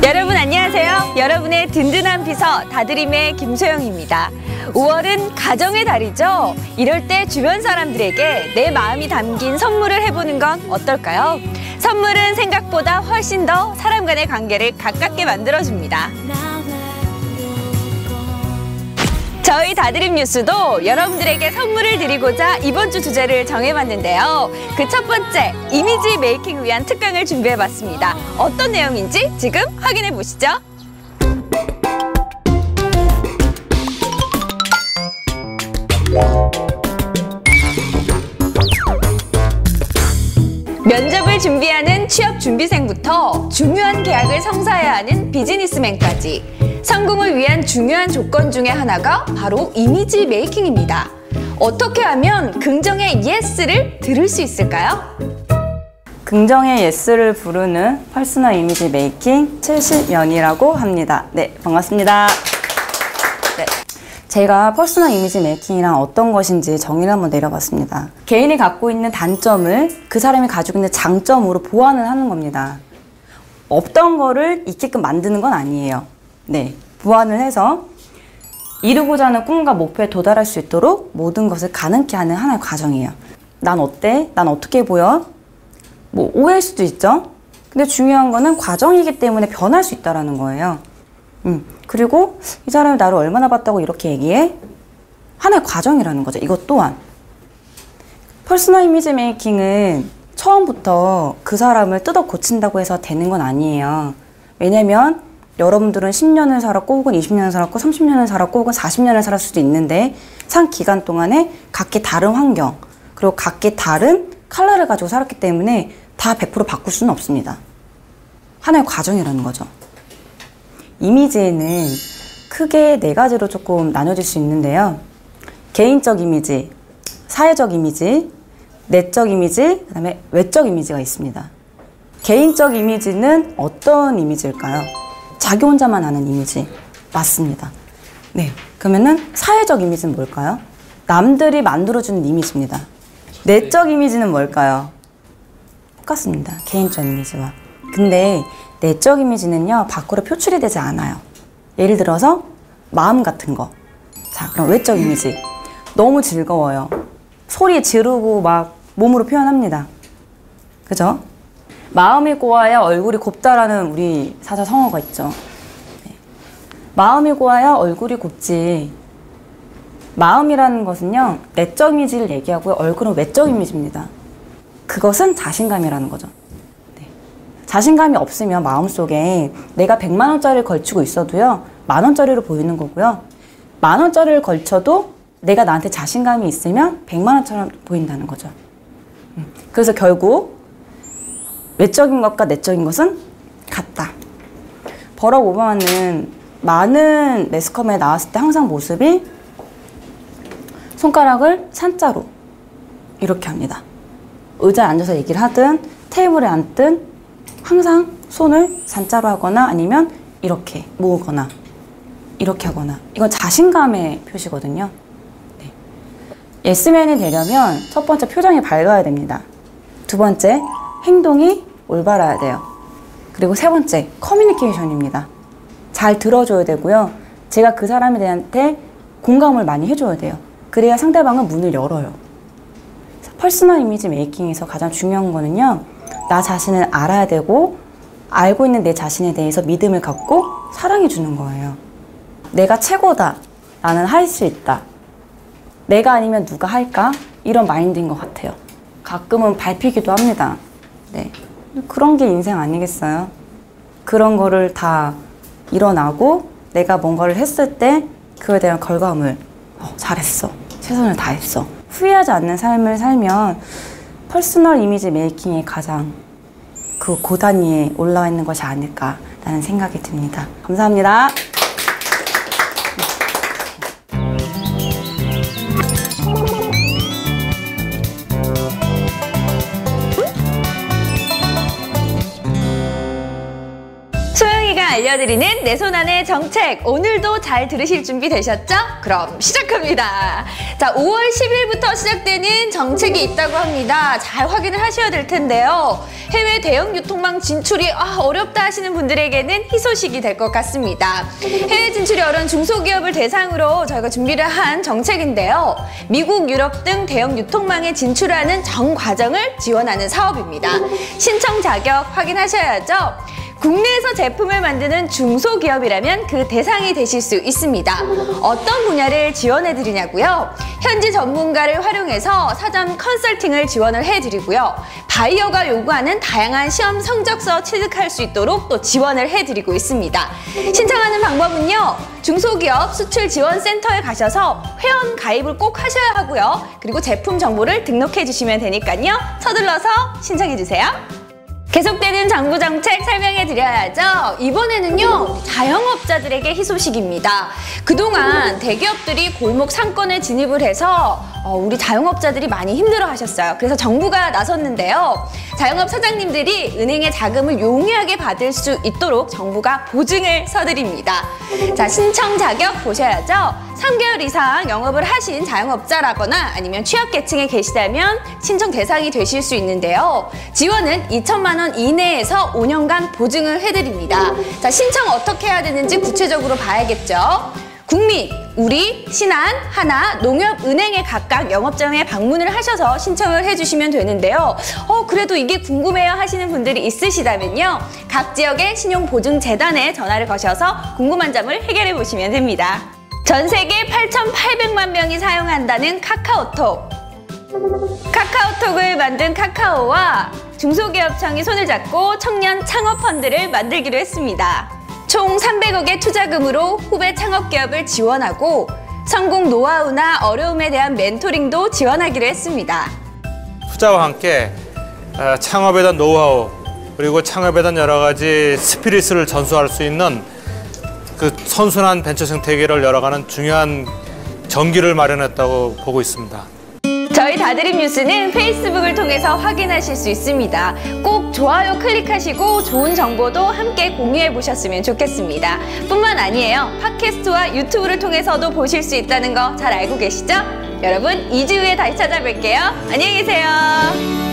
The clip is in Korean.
여러분 안녕하세요. 여러분의 든든한 비서 다드림의 김소영입니다. 5월은 가정의 달이죠. 이럴 때 주변 사람들에게 내 마음이 담긴 선물을 해보는 건 어떨까요? 선물은 생각보다 훨씬 더 사람 간의 관계를 가깝게 만들어줍니다. 저희 다드림 뉴스도 여러분들에게 선물을 드리고자 이번 주 주제를 정해봤는데요. 그 첫 번째, 이미지 메이킹을 위한 특강을 준비해봤습니다. 어떤 내용인지 지금 확인해보시죠. 면접을 준비하는 취업 준비생부터 중요한 계약을 성사해야 하는 비즈니스맨까지 성공을 위한 중요한 조건 중에 하나가 바로 이미지 메이킹입니다. 어떻게 하면 긍정의 예스를 들을 수 있을까요? 긍정의 예스를 부르는 퍼스널 이미지 메이킹 70년이라고 합니다. 네, 반갑습니다. 네. 제가 퍼스널 이미지 메이킹이란 어떤 것인지 정의를 한번 내려봤습니다. 개인이 갖고 있는 단점을 그 사람이 가지고 있는 장점으로 보완을 하는 겁니다. 없던 거를 있게끔 만드는 건 아니에요. 네, 보완을 해서 이루고자 하는 꿈과 목표에 도달할 수 있도록 모든 것을 가능케 하는 하나의 과정이에요. 난 어때? 난 어떻게 보여? 뭐 오해일 수도 있죠? 근데 중요한 거는 과정이기 때문에 변할 수 있다는 거예요. 그리고 이 사람이 나를 얼마나 봤다고 이렇게 얘기해? 하나의 과정이라는 거죠. 이것 또한. 퍼스널 이미지 메이킹은 처음부터 그 사람을 뜯어 고친다고 해서 되는 건 아니에요. 왜냐면 여러분들은 10년을 살았고 혹은 20년을 살았고 30년을 살았고 혹은 40년을 살았을 수도 있는데 산 기간 동안에 각기 다른 환경 그리고 각기 다른 컬러를 가지고 살았기 때문에 다 100% 바꿀 수는 없습니다. 하나의 과정이라는 거죠. 이미지에는 크게 4가지로 조금 나눠질 수 있는데요. 개인적 이미지, 사회적 이미지, 내적 이미지, 그 다음에 외적 이미지가 있습니다. 개인적 이미지는 어떤 이미지일까요? 자기 혼자만 아는 이미지. 맞습니다. 네. 그러면은 사회적 이미지는 뭘까요? 남들이 만들어주는 이미지입니다. 내적 이미지는 뭘까요? 똑같습니다. 개인적 이미지와. 근데 내적 이미지는요, 밖으로 표출이 되지 않아요. 예를 들어서 마음 같은 거. 자, 그럼 외적 이미지. 너무 즐거워요. 소리 지르고 막 몸으로 표현합니다. 그죠? 마음이 고와야 얼굴이 곱다라는 우리 사자성어가 있죠. 네. 마음이 고와야 얼굴이 곱지. 마음이라는 것은요, 내적 이미지를 얘기하고요. 얼굴은 외적 이미지입니다. 그것은 자신감이라는 거죠. 네. 자신감이 없으면 마음속에 내가 100만 원짜리를 걸치고 있어도요, 10,000원짜리로 보이는 거고요. 10,000원짜리를 걸쳐도 내가 나한테 자신감이 있으면 100만 원처럼 보인다는 거죠. 그래서 결국 외적인 것과 내적인 것은 같다. 버럭 오바마는 많은 매스컴에 나왔을 때 항상 모습이 손가락을 산자로 이렇게 합니다. 의자에 앉아서 얘기를 하든 테이블에 앉든 항상 손을 산자로 하거나 아니면 이렇게 모으거나 이렇게 하거나 이건 자신감의 표시거든요. 네. 예스맨이 되려면 첫 번째 표정이 밝아야 됩니다. 두 번째 행동이 올바라야 돼요. 그리고 세 번째 커뮤니케이션입니다. 잘 들어줘야 되고요. 제가 그 사람에 대한테 공감을 많이 해줘야 돼요. 그래야 상대방은 문을 열어요. 퍼스널 이미지 메이킹에서 가장 중요한 거는요, 나 자신을 알아야 되고 알고 있는 내 자신에 대해서 믿음을 갖고 사랑해 주는 거예요. 내가 최고다. 나는 할 수 있다. 내가 아니면 누가 할까? 이런 마인드인 것 같아요. 가끔은 밟히기도 합니다. 네. 그런 게 인생 아니겠어요? 그런 거를 다 일어나고 내가 뭔가를 했을 때 그거에 대한 결과물, 잘했어. 최선을 다했어. 후회하지 않는 삶을 살면 퍼스널 이미지 메이킹의 가장 그 고단위에 올라와 있는 것이 아닐까라는 생각이 듭니다. 감사합니다. 알려드리는 내 손 안의 정책, 오늘도 잘 들으실 준비 되셨죠? 그럼 시작합니다. 자, 5월 10일부터 시작되는 정책이 있다고 합니다. 잘 확인을 하셔야 될 텐데요. 해외 대형 유통망 진출이 어렵다 하시는 분들에게는 희소식이 될 것 같습니다. 해외 진출이 어려운 중소기업을 대상으로 저희가 준비를 한 정책인데요. 미국, 유럽 등 대형 유통망에 진출하는 전 과정을 지원하는 사업입니다. 신청 자격 확인하셔야죠. 국내에서 제품을 만드는 중소기업이라면 그 대상이 되실 수 있습니다. 어떤 분야를 지원해드리냐고요? 현지 전문가를 활용해서 사전 컨설팅을 지원을 해드리고요. 바이어가 요구하는 다양한 시험 성적서 취득할 수 있도록 또 지원을 해드리고 있습니다. 신청하는 방법은요. 중소기업 수출지원센터에 가셔서 회원 가입을 꼭 하셔야 하고요. 그리고 제품 정보를 등록해 주시면 되니까요. 서둘러서 신청해 주세요. 계속되는 정부 정책 설명해 드려야죠. 이번에는요, 자영업자들에게 희소식입니다. 그동안 대기업들이 골목 상권에 진입을 해서 우리 자영업자들이 많이 힘들어 하셨어요. 그래서 정부가 나섰는데요. 자영업 사장님들이 은행의 자금을 용이하게 받을 수 있도록 정부가 보증을 서드립니다. 자, 신청 자격 보셔야죠. 3개월 이상 영업을 하신 자영업자라거나 아니면 취약계층에 계시다면 신청 대상이 되실 수 있는데요. 지원은 2천만 원 이내에서 5년간 보증을 해드립니다. 자, 신청 어떻게 해야 되는지 구체적으로 봐야겠죠. 국민, 우리, 신한, 하나, 농협은행에 각각 영업장에 방문을 하셔서 신청을 해주시면 되는데요. 그래도 이게 궁금해요 하시는 분들이 있으시다면요. 각 지역의 신용보증재단에 전화를 거셔서 궁금한 점을 해결해 보시면 됩니다. 전 세계 8,800만 명이 사용한다는 카카오톡. 카카오톡을 만든 카카오와 중소기업청이 손을 잡고 청년 창업펀드를 만들기로 했습니다. 총 300억의 투자금으로 후배 창업기업을 지원하고 성공 노하우나 어려움에 대한 멘토링도 지원하기로 했습니다. 투자와 함께 창업에 대한 노하우 그리고 창업에 대한 여러 가지 스피릿을 전수할 수 있는 그 선순환 벤처 생태계를 열어가는 중요한 전기를 마련했다고 보고 있습니다. 저희 다드림 뉴스는 페이스북을 통해서 확인하실 수 있습니다. 꼭 좋아요 클릭하시고 좋은 정보도 함께 공유해 보셨으면 좋겠습니다. 뿐만 아니에요. 팟캐스트와 유튜브를 통해서도 보실 수 있다는 거 잘 알고 계시죠? 여러분, 2주 후에 다시 찾아뵐게요. 안녕히 계세요.